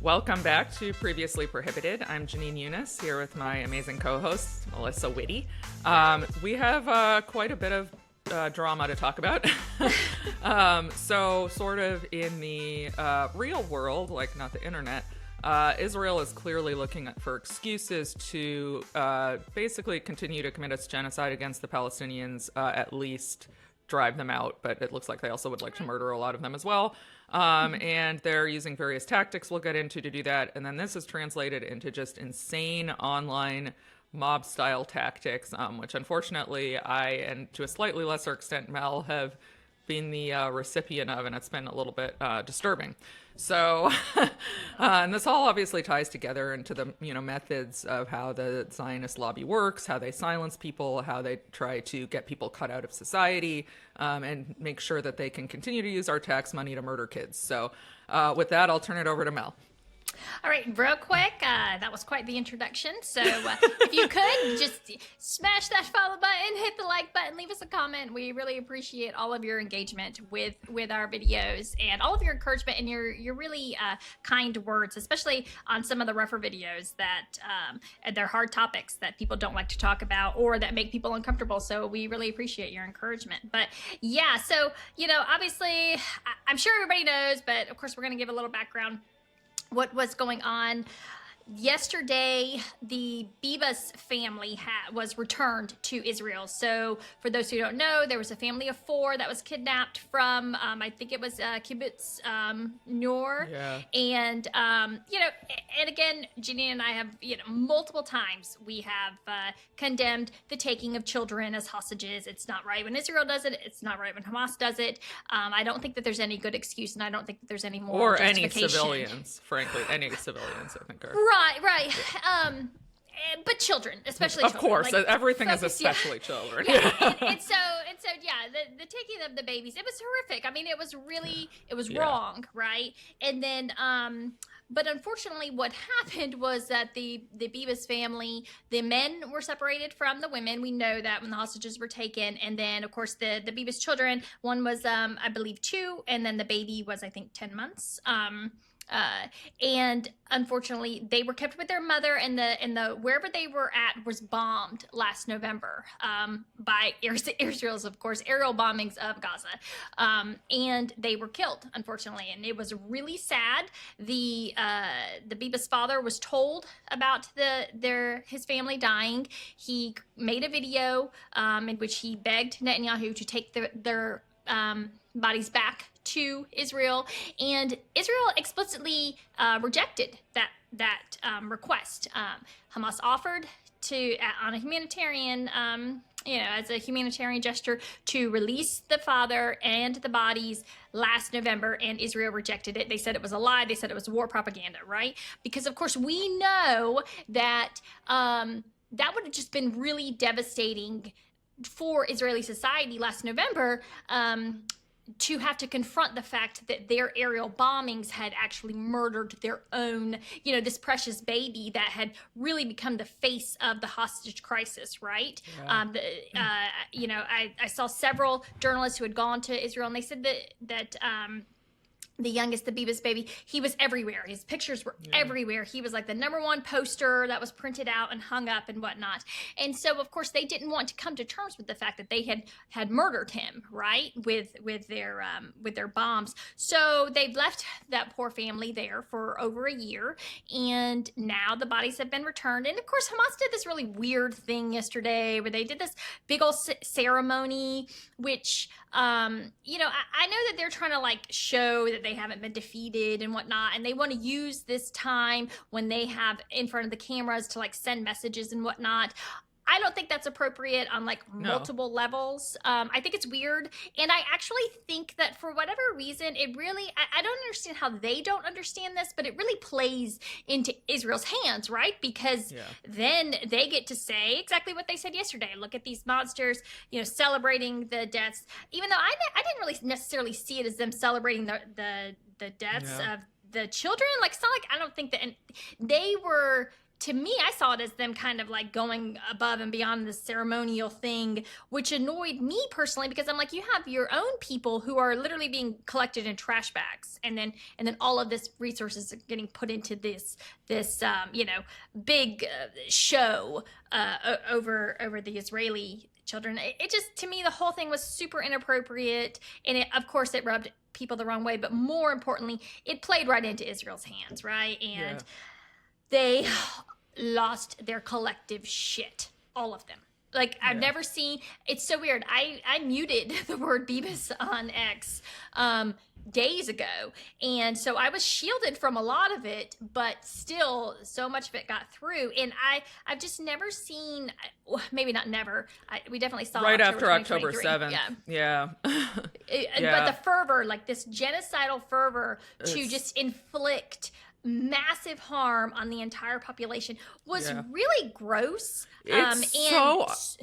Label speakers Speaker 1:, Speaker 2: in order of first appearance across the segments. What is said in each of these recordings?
Speaker 1: Welcome back to Previously Prohibited. I'm Jenin Eunice here with my amazing co-host, Melissa Whitty. We have quite a bit of drama to talk about. So sort of in the real world, like not the internet, Israel is clearly looking for excuses to basically continue to commit its genocide against the Palestinians, at least drive them out, but it looks like they also would like to murder a lot of them as well. And they're using various tactics we'll get into to do that. And then this is translated into just insane online mob-style tactics, which unfortunately I, and to a slightly lesser extent Mel, have been the recipient of, and it's been a little bit disturbing. So, and this all obviously ties together into the, methods of how the Zionist lobby works, how they silence people, how they try to get people cut out of society, and make sure that they can continue to use our tax money to murder kids. So with that, I'll turn it over to Mel.
Speaker 2: All right, real quick, that was quite the introduction. So if you could just smash that follow button, hit the like button, leave us a comment. We really appreciate all of your engagement with our videos and all of your encouragement and your really kind words, especially on some of the rougher videos that they're hard topics that people don't like to talk about or that make people uncomfortable. So we really appreciate your encouragement. But yeah, so, obviously, I'm sure everybody knows, but of course, we're going to give a little background what was going on. Yesterday, the Bibas family was returned to Israel. So for those who don't know, there was a family of 4 that was kidnapped from, I think it was Kibbutz Nor.
Speaker 1: Yeah.
Speaker 2: And, and again, Jenin and I have, multiple times we have condemned the taking of children as hostages. It's not right when Israel does it. It's not right when Hamas does it. I don't think that there's any good excuse, and I don't think that there's any moral justification.
Speaker 1: Or any civilians, frankly. Any civilians, I think, are...
Speaker 2: Right. But children, especially
Speaker 1: of
Speaker 2: children.
Speaker 1: Of course, everything is especially children. Yeah.
Speaker 2: and so, the taking of the babies, it was horrific. I mean, it was wrong, right? And then, but unfortunately, what happened was that the Bibas family, the men were separated from the women. We know that when the hostages were taken, and then, of course, the Bibas children, one was, I believe, 2, and then the baby was, I think, 10 months. And unfortunately, they were kept with their mother, and the wherever they were at was bombed last November by Israel's, of course, aerial bombings of Gaza, and they were killed, unfortunately, and it was really sad. The Bibas father was told about his family dying. He made a video in which he begged Netanyahu to take their bodies back to Israel, and Israel explicitly rejected that request. Hamas offered to, on a humanitarian, as a humanitarian gesture, to release the father and the bodies last November, and Israel rejected it. They said it was a lie. They said it was war propaganda, right? Because, of course, we know that that would have just been really devastating for Israeli society last November, to have to confront the fact that their aerial bombings had actually murdered their own, this precious baby that had really become the face of the hostage crisis, right? Yeah. I saw several journalists who had gone to Israel, and they said that the youngest, the Bibas baby, he was everywhere. His pictures were everywhere. He was like the #1 poster that was printed out and hung up and whatnot. And so, of course, they didn't want to come to terms with the fact that they had murdered him, right, with their bombs. So they've left that poor family there for over a year, and now the bodies have been returned. And of course, Hamas did this really weird thing yesterday where they did this big old ceremony, which I know that they're trying to show that they haven't been defeated and whatnot, and they want to use this time when they have in front of the cameras to send messages and whatnot. I don't think that's appropriate on multiple levels. I think it's weird. And I actually think that for whatever reason, it really, I don't understand how they don't understand this, but it really plays into Israel's hands, right? Because then they get to say exactly what they said yesterday. Look at these monsters, celebrating the deaths, even though I didn't really necessarily see it as them celebrating the deaths of the children. It's not I don't think that, and they were to me, I saw it as them kind of like going above and beyond the ceremonial thing, which annoyed me personally, because I'm like, you have your own people who are literally being collected in trash bags, and then all of this resources are getting put into this big show over the Israeli children. It just, to me, the whole thing was super inappropriate, and of course it rubbed people the wrong way, but more importantly, it played right into Israel's hands, right? And they lost their collective shit, all of them. Like, I've never seen, it's so weird. I muted the word Beavis on X days ago, and so I was shielded from a lot of it, but still so much of it got through. And I've just never seen, maybe not never, we definitely saw
Speaker 1: right
Speaker 2: October
Speaker 1: after October 7th.
Speaker 2: But the fervor, like this genocidal fervor to just inflict massive harm on the entire population was really gross.
Speaker 1: It's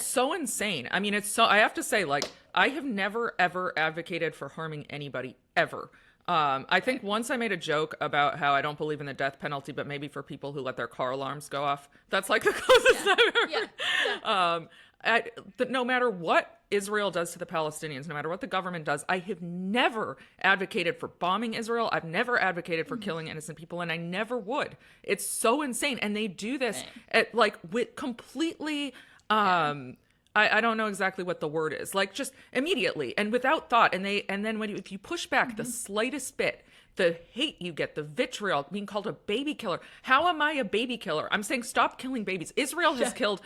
Speaker 1: so insane. I mean, I have to say, like, I have never, ever advocated for harming anybody, ever. I think once I made a joke about how I don't believe in the death penalty, but maybe for people who let their car alarms go off. That's like the closest I've ever. No matter what Israel does to the Palestinians, no matter what the government does, I have never advocated for bombing Israel. I've never advocated for killing innocent people, and I never would. It's so insane. And they do this with completely... I don't know exactly what the word is, like just immediately and without thought. And then if you push back the slightest bit, the hate you get, the vitriol, being called a baby killer. How am I a baby killer? I'm saying stop killing babies. Israel has killed,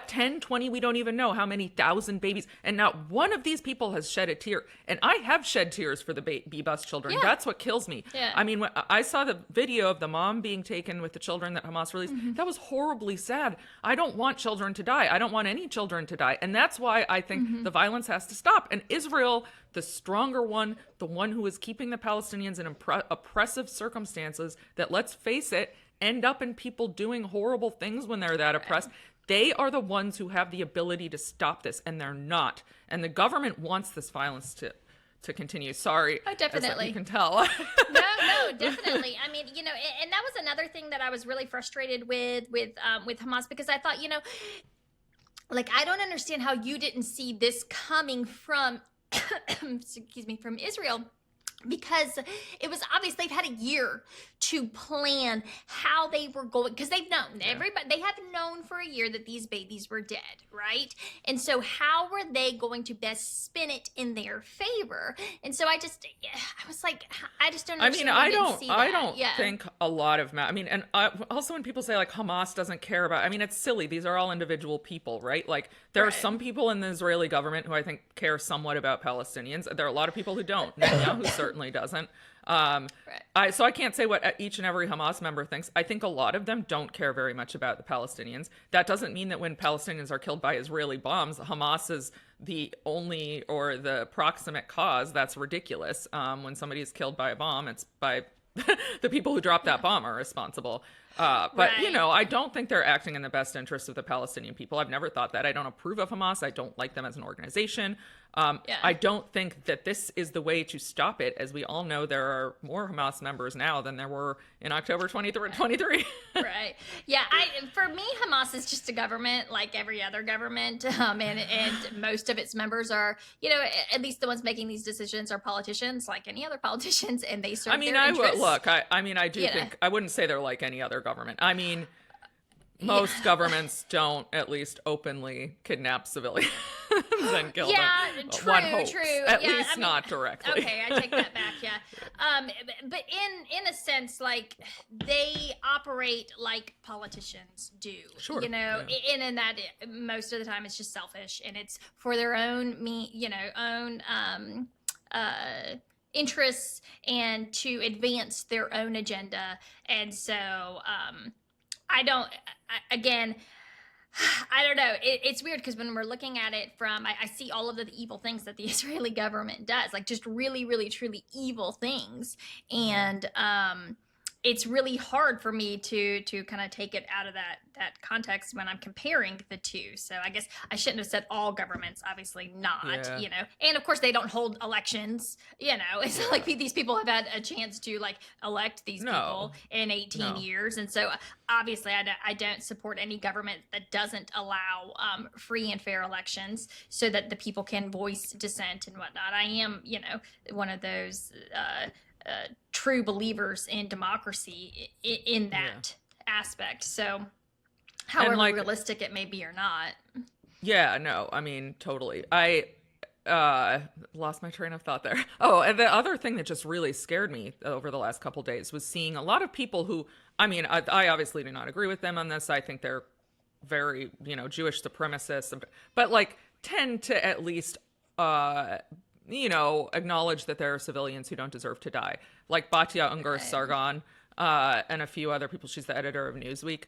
Speaker 1: 10, 20, we don't even know how many thousand babies. And not one of these people has shed a tear. And I have shed tears for the baby bus children. That's what kills me. I mean, when I saw the video of the mom being taken with the children that Hamas released, that was horribly sad. I don't want children to die. I don't want any children to die. And that's why I think the violence has to stop. And Israel, the stronger one, the one who is keeping the Palestinians in oppressive circumstances that, let's face it, end up in people doing horrible things when they're that oppressed. They are the ones who have the ability to stop this, and they're not. And the government wants this violence to continue. Sorry.
Speaker 2: Oh, definitely.
Speaker 1: As you can tell.
Speaker 2: No, definitely. I mean, and that was another thing that I was really frustrated with Hamas, because I thought, like, I don't understand how you didn't see this coming from from Israel, because it was obvious they've had a year to plan how they were going, because they've known, they have known for a year that these babies were dead, right? And so how were they going to best spin it in their favor? And so I was like, I just don't understand.
Speaker 1: I don't think a lot of, and also when people say like Hamas doesn't care about, it's silly. These are all individual people, right? Like there are some people in the Israeli government who I think care somewhat about Palestinians. There are a lot of people who don't. Netanyahu certainly doesn't. So I can't say what each and every Hamas member thinks. I think a lot of them don't care very much about the Palestinians. That doesn't mean that when Palestinians are killed by Israeli bombs, Hamas is the only or the proximate cause. That's ridiculous. When somebody is killed by a bomb, it's by the people who dropped that bomb are responsible. But, I don't think they're acting in the best interest of the Palestinian people. I've never thought that. I don't approve of Hamas. I don't like them as an organization. I don't think that this is the way to stop it. As we all know, there are more Hamas members now than there were in October 23.
Speaker 2: Right. Yeah. For me, Hamas is just a government like every other government. And most of its members are, at least the ones making these decisions are politicians like any other politicians, and they serve their interests.
Speaker 1: I do think, I wouldn't say they're like any other government. Most governments don't at least openly kidnap civilians and kill them.
Speaker 2: True.
Speaker 1: At least not directly.
Speaker 2: Okay, I take that back. But in a sense, like they operate like politicians do.
Speaker 1: Sure.
Speaker 2: And in that most of the time it's just selfish, and it's for their own interests and to advance their own agenda. And so I don't know. It's weird because when we're looking at it from, I see all of the evil things that the Israeli government does, like just really, really, truly evil things. And it's really hard for me to kind of take it out of that context when I'm comparing the two. So I guess I shouldn't have said all governments, obviously not,
Speaker 1: Yeah.
Speaker 2: you know. And of course they don't hold elections, you know. It's not like these people have had a chance to like elect these people in 18 years. And so obviously I don't support any government that doesn't allow free and fair elections so that the people can voice dissent and whatnot. I am, you know, one of those true believers in democracy in that aspect. So however realistic it may be or not.
Speaker 1: Yeah, no, I mean, totally. I lost my train of thought there. Oh, and the other thing that just really scared me over the last couple days was seeing a lot of people who, I mean, I obviously do not agree with them on this. I think they're very, you know, Jewish supremacists, but like tend to at least you know, acknowledge that there are civilians who don't deserve to die, like Batya Ungar-Sargon and a few other people. She's the editor of Newsweek.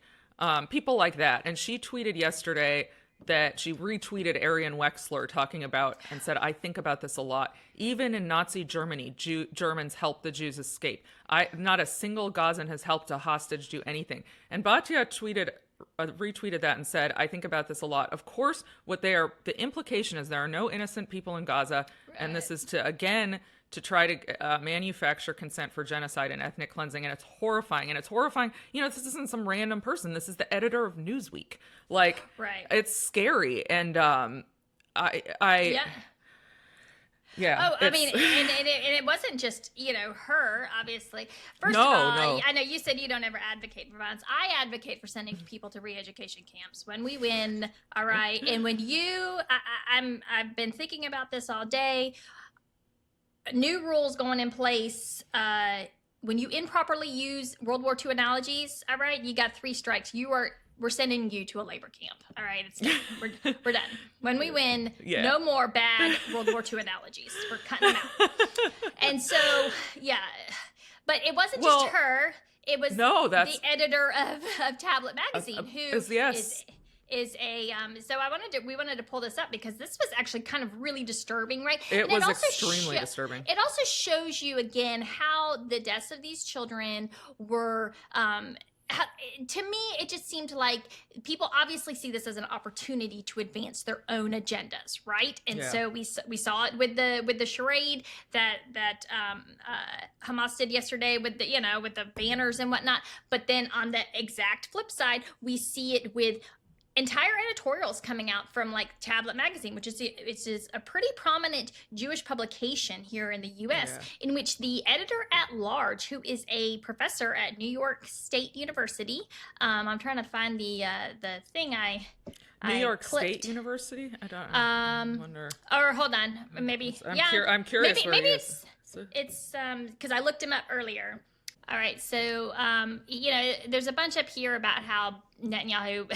Speaker 1: People like that. And she tweeted yesterday that she retweeted Arian Wexler talking about and said, I think about this a lot. Even in Nazi Germany, Germans helped the Jews escape. Not a single Gazan has helped a hostage do anything. And Batya retweeted that and said, I think about this a lot. Of course, the implication is there are no innocent people in Gaza. Right. And this is to try to manufacture consent for genocide and ethnic cleansing. And it's horrifying. You know, this isn't some random person. This is the editor of Newsweek. Like, right. It's scary. And yeah.
Speaker 2: Oh, I mean, and it wasn't just, you know, her, obviously. First of all, I know you said you don't ever advocate for violence. I advocate for sending people to re-education camps when we win, all right? And when I've been thinking about this all day. New rules going in place. When you improperly use World War II analogies, all right, you got 3 strikes. We're sending you to a labor camp. All right, it's done. We're done. When we win, no more bad World War II analogies. We're cutting them out. And so, yeah. But it wasn't just her. It was the editor of Tablet Magazine, who is a so we wanted to pull this up because this was actually kind of really disturbing, right?
Speaker 1: It was extremely disturbing.
Speaker 2: It also shows you again how the deaths of these children were to me, it just seemed like people obviously see this as an opportunity to advance their own agendas, right? And so we saw it with the charade that Hamas did yesterday with the banners and whatnot. But then on the exact flip side, we see it with entire editorials coming out from like Tablet Magazine, which is a pretty prominent Jewish publication here in the U.S., in which the editor at large, who is a professor at New York State University, I'm trying to find the thing
Speaker 1: New York State University. I don't wonder.
Speaker 2: Or hold on, maybe.
Speaker 1: I'm curious.
Speaker 2: Maybe it's because I looked him up earlier. All right, so there's a bunch up here about how Netanyahu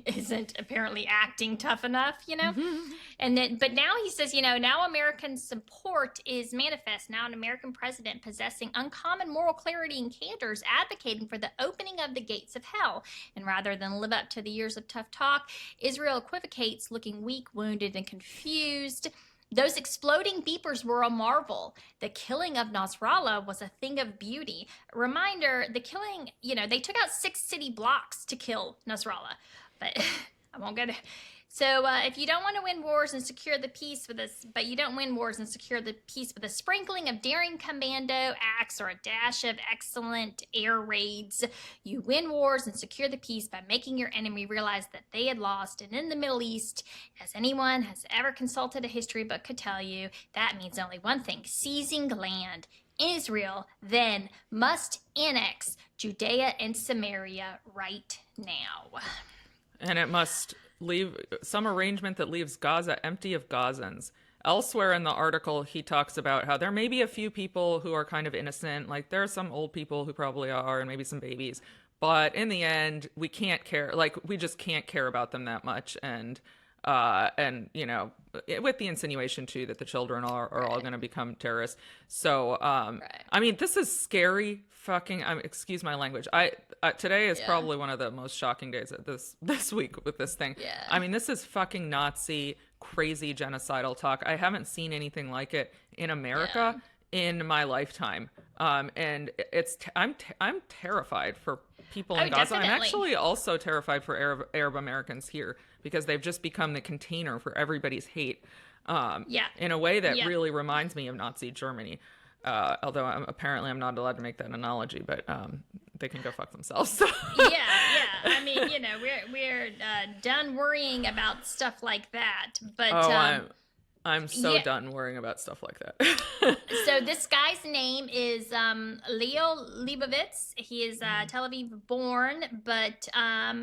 Speaker 2: isn't apparently acting tough enough, but now he says, now American support is manifest. Now an American president possessing uncommon moral clarity and candor is advocating for the opening of the gates of hell. And rather than live up to the years of tough talk, Israel equivocates, looking weak, wounded, and confused. Those exploding beepers were a marvel. The killing of Nasrallah was a thing of beauty. Reminder, the killing, they took out 6 city blocks to kill Nasrallah. But I won't go there. So if you don't want to win wars and secure the peace with a sprinkling of daring commando acts or a dash of excellent air raids, you win wars and secure the peace by making your enemy realize that they had lost. And in the Middle East, as anyone has ever consulted a history book could tell you, that means only one thing: seizing land. Israel then must annex Judea and Samaria right now.
Speaker 1: And it must leave some arrangement that leaves Gaza empty of Gazans. Elsewhere in the article, he talks about how there may be a few people who are kind of innocent. Like, there are some old people who probably are, and maybe some babies. But in the end, we can't care. Like, we just can't care about them that much. And with the insinuation, too, that the children are all going to become terrorists. So, I mean, this is scary fucking, excuse my language. Today is probably one of the most shocking days of this week with this thing. Yeah. I mean, this is fucking Nazi, crazy genocidal talk. I haven't seen anything like it in America in my lifetime. And I'm terrified for people in
Speaker 2: Oh,
Speaker 1: Gaza. I'm
Speaker 2: definitely.
Speaker 1: actually also terrified for Arab Americans here because they've just become the container for everybody's hate.
Speaker 2: Yeah.
Speaker 1: In a way that
Speaker 2: Yeah.
Speaker 1: really reminds me of Nazi Germany. Although apparently I'm not allowed to make that analogy, but they can go fuck themselves.
Speaker 2: Yeah, I mean, we're done worrying about stuff like that. But
Speaker 1: I'm so
Speaker 2: yeah.
Speaker 1: done worrying about stuff like that.
Speaker 2: So this guy's name is Leo Leibovitz. He is Tel Aviv born, but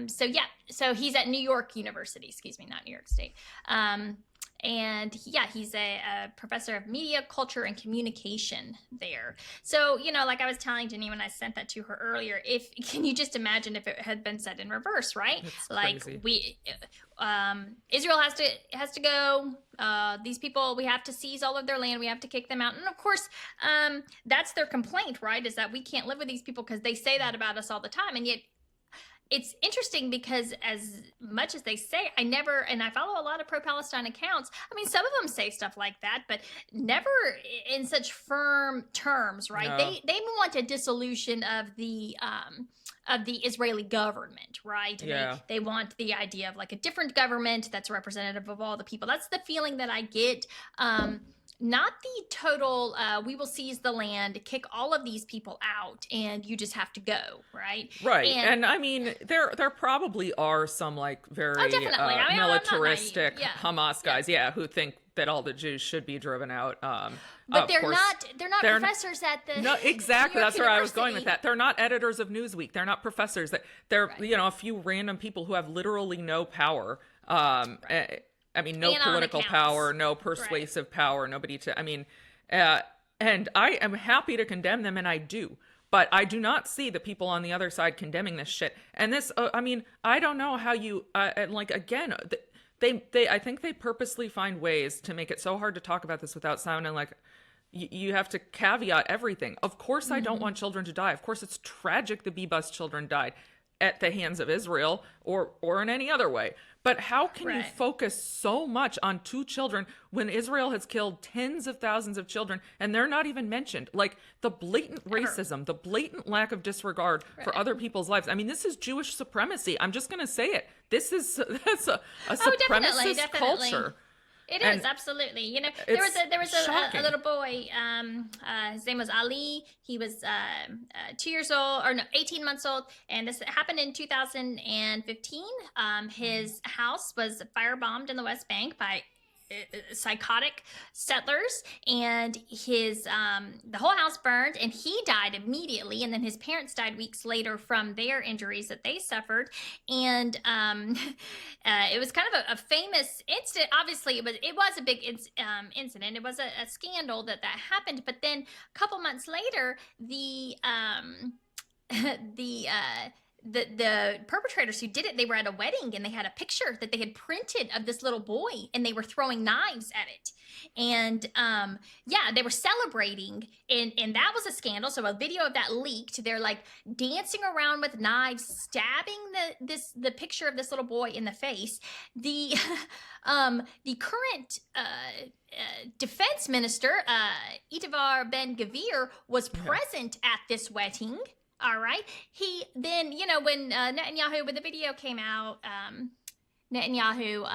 Speaker 2: so he's at New York University. Excuse me, not New York State. And he's a professor of media, culture, and communication there. So, like I was telling Jenny when I sent that to her earlier, can you just imagine if it had been said in reverse, right?
Speaker 1: It's
Speaker 2: like
Speaker 1: crazy.
Speaker 2: Israel has to go. These people, we have to seize all of their land. We have to kick them out. And of course, that's their complaint, right? Is that we can't live with these people because they say that about us all the time. And yet, it's interesting because as much as they say, I follow a lot of pro-Palestine accounts. I mean, some of them say stuff like that, but never in such firm terms, right?
Speaker 1: No.
Speaker 2: They want a dissolution of the Israeli government, right?
Speaker 1: Yeah.
Speaker 2: They want the idea of like a different government that's representative of all the people. That's the feeling that I get. Not the total, we will seize the land, kick all of these people out, and you just have to go, right?
Speaker 1: Right. And I mean, there probably are some like very militaristic Hamas guys, who think that all the Jews should be driven out.
Speaker 2: But they're not professors at the
Speaker 1: No, exactly. That's where I was going with
Speaker 2: University.
Speaker 1: that. They're not editors of Newsweek. They're not professors. They're a few random people who have literally no power. I mean, no political power, no persuasive power, nobody to, and I am happy to condemn them, and I do. But I do not see the people on the other side condemning this shit. And this, I don't know how you, again, I think they purposely find ways to make it so hard to talk about this without sounding like you have to caveat everything. Of course, I don't want children to die. Of course, it's tragic the B-bus children died at the hands of Israel or in any other way. But how can you focus so much on 2 children when Israel has killed tens of thousands of children and they're not even mentioned? Like the blatant racism, the blatant lack of disregard for other people's lives. I mean, this is Jewish supremacy. I'm just going to say it. That's a supremacist culture.
Speaker 2: It is, absolutely. There was a little boy. His name was Ali. He was 18 months old, and this happened in 2015. His house was firebombed in the West Bank by psychotic settlers, and his the whole house burned, and he died immediately, and then his parents died weeks later from their injuries that they suffered. And it was kind of a famous incident. Obviously it was a big incident. It was a scandal that happened, but then a couple months later the perpetrators who did it, they were at a wedding, and they had a picture that they had printed of this little boy, and they were throwing knives at it. And they were celebrating, and that was a scandal. So a video of that leaked. They're like dancing around with knives, stabbing the picture of this little boy in the face. The current defense minister, Itamar Ben-Gvir, was present at this wedding. All right. He then, when Netanyahu, when the video came out, Netanyahu,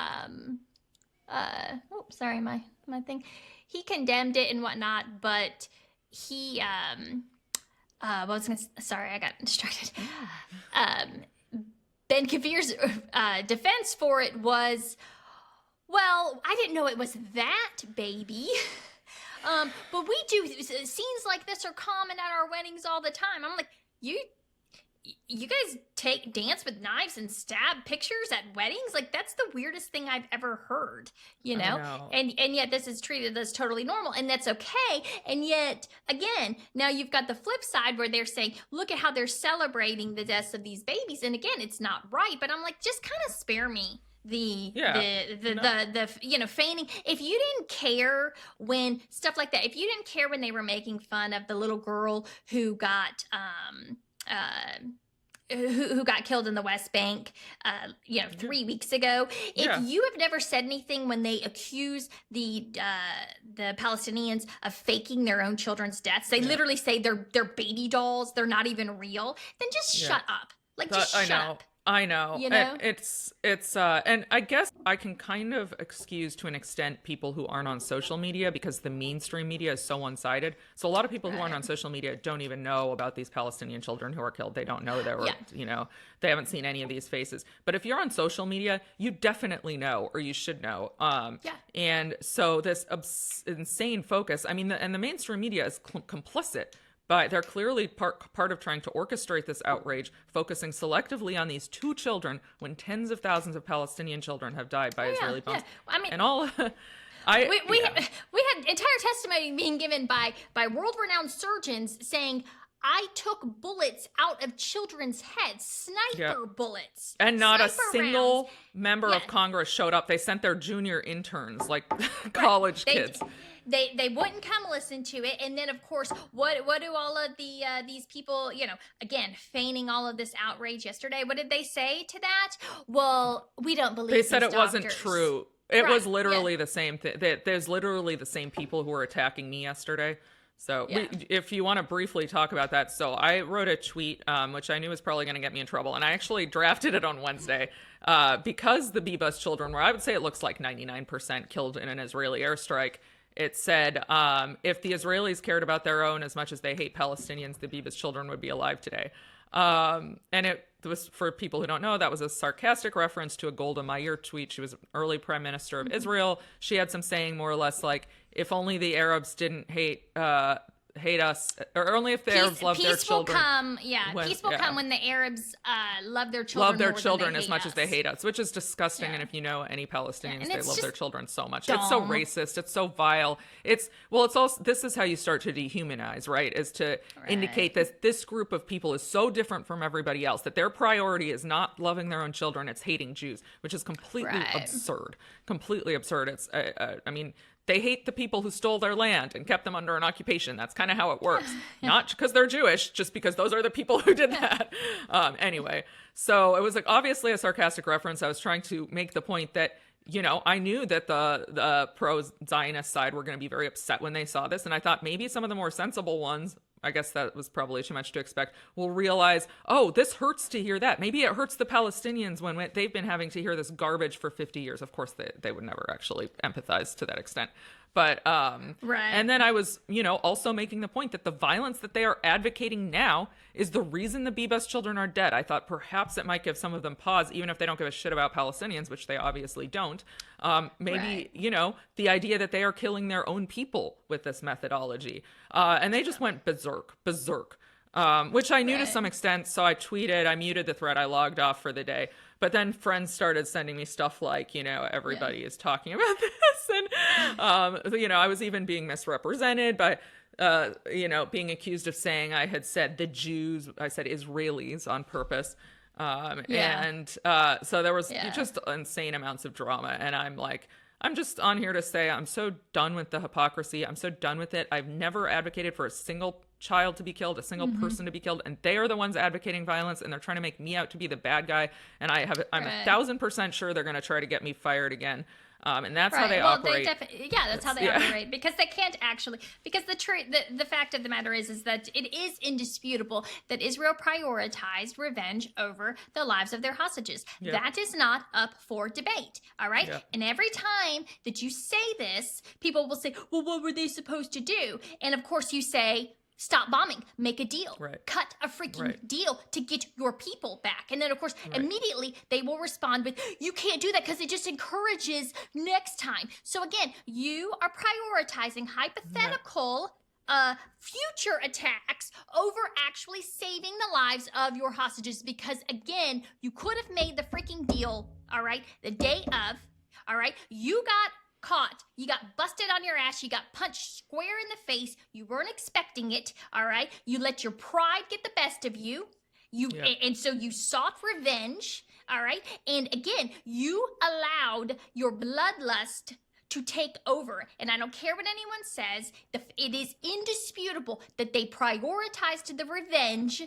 Speaker 2: sorry, my thing, he condemned it and whatnot, but he, sorry, I got distracted. Ben Gvir's defense for it was, well, I didn't know it was that baby. But we do scenes like this are common at our weddings all the time. I'm like, you guys dance with knives and stab pictures at weddings? Like, that's the weirdest thing I've ever heard,
Speaker 1: I know.
Speaker 2: And yet this is treated as totally normal, and that's okay. And yet, again, now you've got the flip side where they're saying, look at how they're celebrating the deaths of these babies. And again, it's not right, but I'm like, just kind of spare me the feigning. If you didn't care when stuff like that, if you didn't care when they were making fun of the little girl who got who got killed in the West Bank, 3 weeks ago. If you have never said anything when they accuse the Palestinians of faking their own children's deaths, they literally say they're baby dolls, they're not even real, then just shut up. Like, just shut up.
Speaker 1: I know.
Speaker 2: You know?
Speaker 1: It's and I guess I can kind of excuse to an extent people who aren't on social media because the mainstream media is so one-sided. So a lot of people who aren't on social media don't even know about these Palestinian children who are killed. They don't know there were, they haven't seen any of these faces. But if you're on social media, you definitely know, or you should know. And so this insane focus, I mean, the mainstream media is complicit. But they're clearly part of trying to orchestrate this outrage, focusing selectively on these 2 children when tens of thousands of Palestinian children have died by Israeli bombs.
Speaker 2: I mean,
Speaker 1: and all.
Speaker 2: We had entire testimony being given by world-renowned surgeons saying, I took bullets out of children's heads, sniper bullets.
Speaker 1: And not a single
Speaker 2: rounds.
Speaker 1: member of Congress showed up. They sent their junior interns, like college kids.
Speaker 2: They wouldn't come listen to it, and then of course, what do all of these people, again, feigning all of this outrage yesterday? What did they say to that? Well, we don't believe.
Speaker 1: They said it
Speaker 2: doctors.
Speaker 1: Wasn't true. It was literally the same thing. There's literally the same people who were attacking me yesterday. So if you want to briefly talk about that. So I wrote a tweet, which I knew was probably going to get me in trouble. And I actually drafted it on Wednesday because the Bebus children were, I would say it looks like 99% killed in an Israeli airstrike. It said, if the Israelis cared about their own as much as they hate Palestinians, the Bebus children would be alive today. And it was, for people who don't know, that was a sarcastic reference to a Golda Meir tweet. She was an early prime minister of Israel. She had some saying more or less like, if only the Arabs didn't hate us, or only if the Arabs love their children.
Speaker 2: Peace will come when the Arabs love their children.
Speaker 1: Love their children as much as they hate us, which is disgusting. And if you know any Palestinians, they love their children so much. Dumb. It's so racist. It's so vile. It's also, this is how you start to dehumanize, right? Is to indicate that this group of people is so different from everybody else, that their priority is not loving their own children, it's hating Jews, which is completely absurd. Completely absurd. It's, I mean, they hate the people who stole their land and kept them under an occupation. That's kind of how it works. Not because they're Jewish, just because those are the people who did that. Anyway, so it was like obviously a sarcastic reference. I was trying to make the point that, I knew that the pro-Zionist side were going to be very upset when they saw this. And I thought maybe some of the more sensible ones, I guess that was probably too much to expect, will realize, oh, this hurts to hear that. Maybe it hurts the Palestinians when they've been having to hear this garbage for 50 years. Of course, they would never actually empathize to that extent. But, and then I was, also making the point that the violence that they are advocating now is the reason the Bebus children are dead. I thought perhaps it might give some of them pause, even if they don't give a shit about Palestinians, which they obviously don't. Maybe, the idea that they are killing their own people with this methodology. And they just went berserk. Which I knew to some extent. So I tweeted, I muted the thread, I logged off for the day. But then friends started sending me stuff like, everybody is talking about this. And, I was even being misrepresented by, being accused of saying I had said the Jews, I said Israelis on purpose. And so there was just insane amounts of drama. And I'm like, I'm just on here to say I'm so done with the hypocrisy. I'm so done with it. I've never advocated for a single child to be killed, a single person to be killed, and they are the ones advocating violence, and they're trying to make me out to be the bad guy. And I'm 1,000% sure they're going to try to get me fired again. And that's how they operate.
Speaker 2: That's how they operate, because they can't actually, because the fact of the matter is that it is indisputable that Israel prioritized revenge over the lives of their hostages. That is not up for debate. All right. And every time that you say this, people will say, well, what were they supposed to do? And of course you say, stop bombing, make a deal, cut a freaking deal to get your people back. And then, of course, immediately they will respond with, you can't do that because it just encourages next time. So again, you are prioritizing hypothetical future attacks over actually saving the lives of your hostages, because again, you could have made the freaking deal, all right, the day of, all right, you got caught, you got busted on your ass, you got punched square in the face, you weren't expecting it, all right, you let your pride get the best of you, and so you sought revenge, all right, and again, you allowed your bloodlust to take over. And I don't care what anyone says, it is indisputable that they prioritized the revenge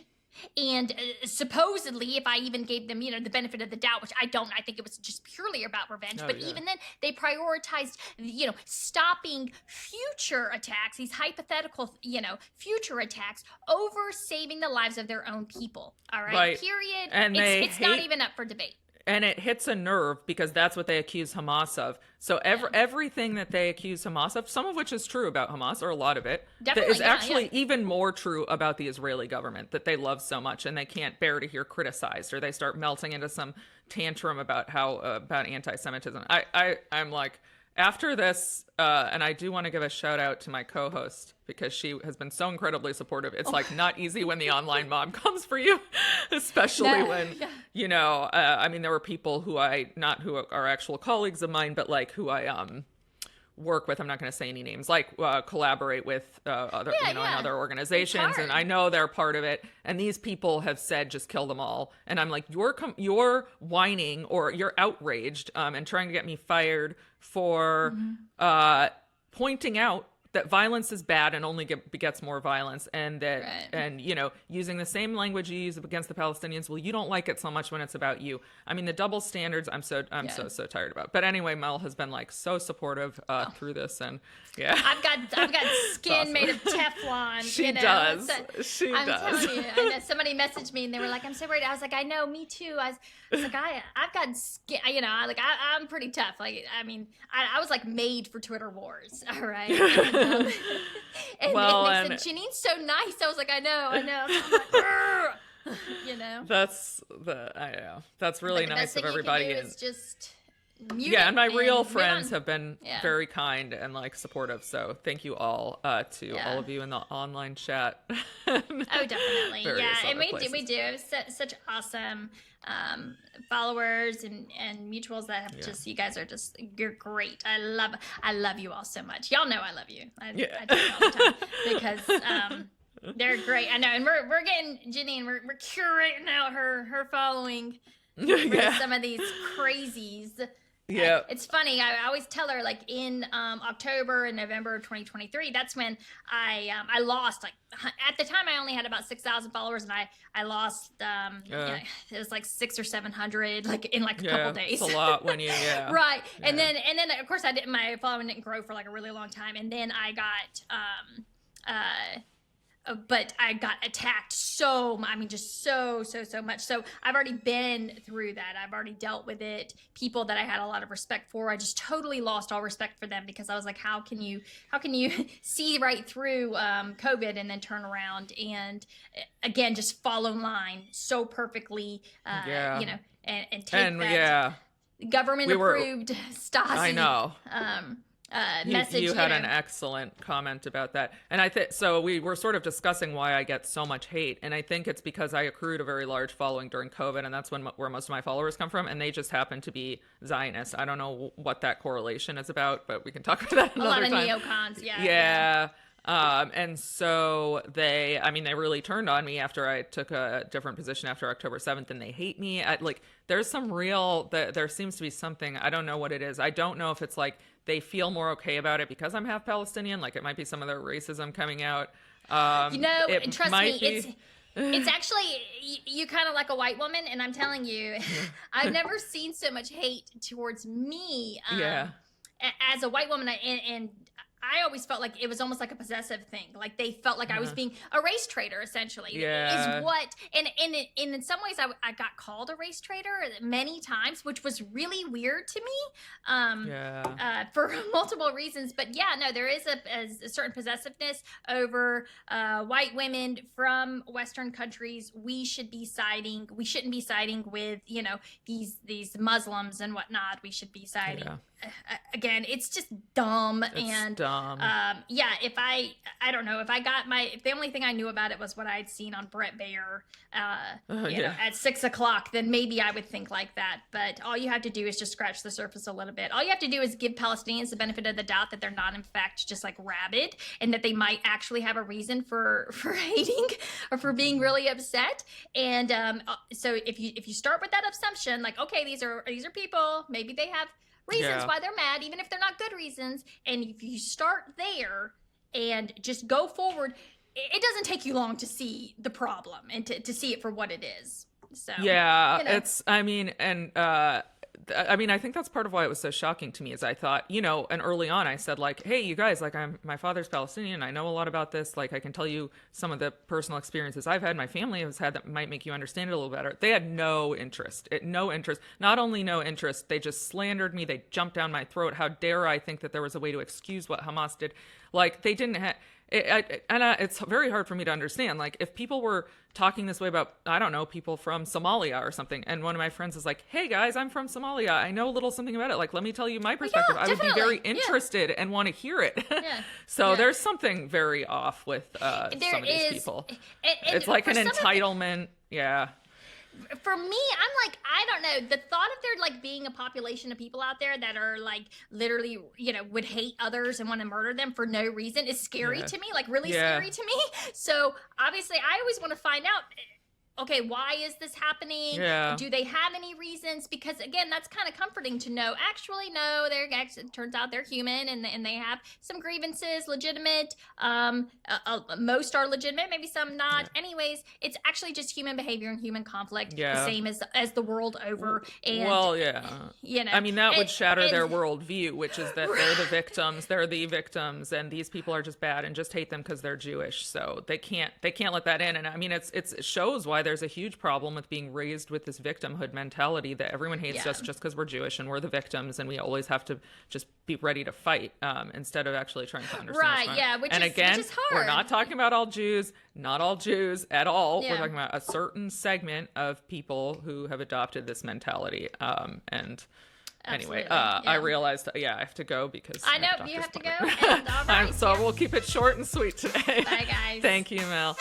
Speaker 2: And supposedly, if I even gave them, the benefit of the doubt, which I don't, I think it was just purely about revenge. But even then, they prioritized, stopping future attacks, these hypothetical, future attacks, over saving the lives of their own people. All right. Period.
Speaker 1: And
Speaker 2: it's not even up for debate.
Speaker 1: And it hits a nerve because that's what they accuse Hamas of. So everything that they accuse Hamas of, some of which is true about Hamas, or a lot of it, is actually even more true about the Israeli government that they love so much, and they can't bear to hear criticized, or they start melting into some tantrum about about anti-Semitism. I'm like, after this, and I do want to give a shout out to my co-host because she has been so incredibly supportive. It's like not easy when the online mob comes for you, especially when, I mean, there were people who are actual colleagues of mine, but like who I work with. I'm not going to say any names, like collaborate with other, in other organizations. And I know they're part of it. And these people have said, just kill them all. And I'm like, you're whining or you're outraged and trying to get me fired for pointing out that violence is bad and only begets more violence, and that and using the same language you use against the Palestinians. Well, you don't like it so much when it's about you. I mean, the double standards. I'm so tired about. But anyway, Mel has been like so supportive through this, and
Speaker 2: I've got skin
Speaker 1: awesome.
Speaker 2: made of Teflon.
Speaker 1: She does.
Speaker 2: So, I'm telling you. I know somebody messaged me and they were like, "I'm so worried." I was like, "I know, me too." I was like, I've got skin. I'm pretty tough. Like, I mean, I was like made for Twitter wars. All right. And they said, Jenine's so nice. I was like, I know. So I'm like,
Speaker 1: That's really nice of everybody.
Speaker 2: Is just mute
Speaker 1: and my real friends have been very kind and like supportive. So thank you all to all of you in the online chat.
Speaker 2: Oh, definitely. And we do. It was such awesome followers and mutuals that have just, you guys are just, you're great. I love you all so much. Y'all know I love you. I do it all the time because they're great. I know, and we're getting Jenin, we're curating out her following for some of these crazies.
Speaker 1: Yeah,
Speaker 2: it's funny. I always tell her, like, in October and November of 2023, that's when I lost, like, at the time I only had about 6,000 followers, and I lost it was like 600 or 700 like in like a couple days.
Speaker 1: It's a lot when you
Speaker 2: right. Yeah. And then of course my following didn't grow for like a really long time, and then I got but I got attacked so much. So I've already been through that. I've already dealt with it. People that I had a lot of respect for, I just totally lost all respect for them, because I was like, how can you see right through COVID and then turn around and again just follow line so perfectly, and take that government approved Stasi.
Speaker 1: I know.
Speaker 2: Message.
Speaker 1: You had an excellent comment about that. And I think so we were sort of discussing why I get so much hate. And I think it's because I accrued a very large following during COVID, and that's where most of my followers come from. And they just happen to be Zionists. I don't know what that correlation is about, but we can talk about that another time.
Speaker 2: A lot of neocons,
Speaker 1: and so they really turned on me after I took a different position after October 7th, and they hate me. There's some there seems to be something, I don't know what it is. I don't know if it's like they feel more okay about it because I'm half Palestinian. Like, it might be some of their racism coming out.
Speaker 2: Trust me, it's actually, you kind of like a white woman, and I'm telling you, I've never seen so much hate towards me as a white woman, and I always felt like it was almost like a possessive thing. Like, they felt like I was being a race traitor, essentially. Is what, and in some ways I got called a race traitor many times, which was really weird to me, for multiple reasons. But there is a certain possessiveness over white women from Western countries. We shouldn't be siding with, these Muslims and whatnot. We should be siding. Again, it's just dumb. If if the only thing I knew about it was what I'd seen on Brett Baer at 6:00, then maybe I would think like that. But all you have to do is just scratch the surface a little bit. All you have to do is give Palestinians the benefit of the doubt that they're not in fact just like rabid, and that they might actually have a reason for hating or for being really upset. And so if you start with that assumption, like, okay, these are people, maybe they have reasons why they're mad, even if they're not good reasons. And if you start there and just go forward, it doesn't take you long to see the problem and to see it for what it is. So
Speaker 1: yeah,
Speaker 2: you know.
Speaker 1: it's, I mean, and I think that's part of why it was so shocking to me is I thought, and early on I said like, hey, you guys, like my father's Palestinian. I know a lot about this. Like I can tell you some of the personal experiences I've had, my family has had that might make you understand it a little better. They had no interest. Not only no interest, they just slandered me. They jumped down my throat. How dare I think that there was a way to excuse what Hamas did? Like they didn't have. It's very hard for me to understand. Like, if people were talking this way about, I don't know, people from Somalia or something, and one of my friends is like, hey guys, I'm from Somalia. I know a little something about it. Like, let me tell you my perspective.
Speaker 2: Yeah,
Speaker 1: I would be very
Speaker 2: definitely.
Speaker 1: interested and want to hear it.
Speaker 2: Yeah.
Speaker 1: So
Speaker 2: Yeah.
Speaker 1: there's something very off with some of these people.
Speaker 2: And
Speaker 1: It's like
Speaker 2: for
Speaker 1: an
Speaker 2: some of the-
Speaker 1: entitlement. Yeah.
Speaker 2: For me, I'm like, I don't know. The thought of there like being a population of people out there that are like literally, would hate others and want to murder them for no reason is scary
Speaker 1: Yeah.
Speaker 2: to me, like really
Speaker 1: Yeah.
Speaker 2: scary to me. So obviously, I always want to find out. Okay, why is this happening?
Speaker 1: Yeah.
Speaker 2: Do they have any reasons? Because again, that's kind of comforting to know. Actually, no, it turns out they're human and they have some grievances, legitimate. Most are legitimate, maybe some not.
Speaker 1: Yeah.
Speaker 2: Anyways, it's actually just human behavior and human conflict,
Speaker 1: Yeah.
Speaker 2: the same as the world over. And
Speaker 1: Well, yeah.
Speaker 2: I
Speaker 1: mean, that would shatter their
Speaker 2: and-
Speaker 1: worldview, which is that they're the victims, and these people are just bad and just hate them because they're Jewish. So they can't let that in. And I mean, it shows why there's a huge problem with being raised with this victimhood mentality that everyone hates us just because we're Jewish and we're the victims and we always have to just be ready to fight instead of actually trying to understand.
Speaker 2: Right,
Speaker 1: what's
Speaker 2: yeah,
Speaker 1: going on.
Speaker 2: which
Speaker 1: And
Speaker 2: is
Speaker 1: again,
Speaker 2: hard.
Speaker 1: we're not talking about all Jews, not all Jews at all.
Speaker 2: Yeah.
Speaker 1: We're talking about a certain segment of people who have adopted this mentality. And anyway,
Speaker 2: Absolutely, yeah.
Speaker 1: I realized, I have to go because
Speaker 2: I know
Speaker 1: my
Speaker 2: you have
Speaker 1: doctor's
Speaker 2: to go.
Speaker 1: appointment.
Speaker 2: And all right,
Speaker 1: So we'll keep it short and sweet today.
Speaker 2: Bye, guys.
Speaker 1: Thank you, Mel.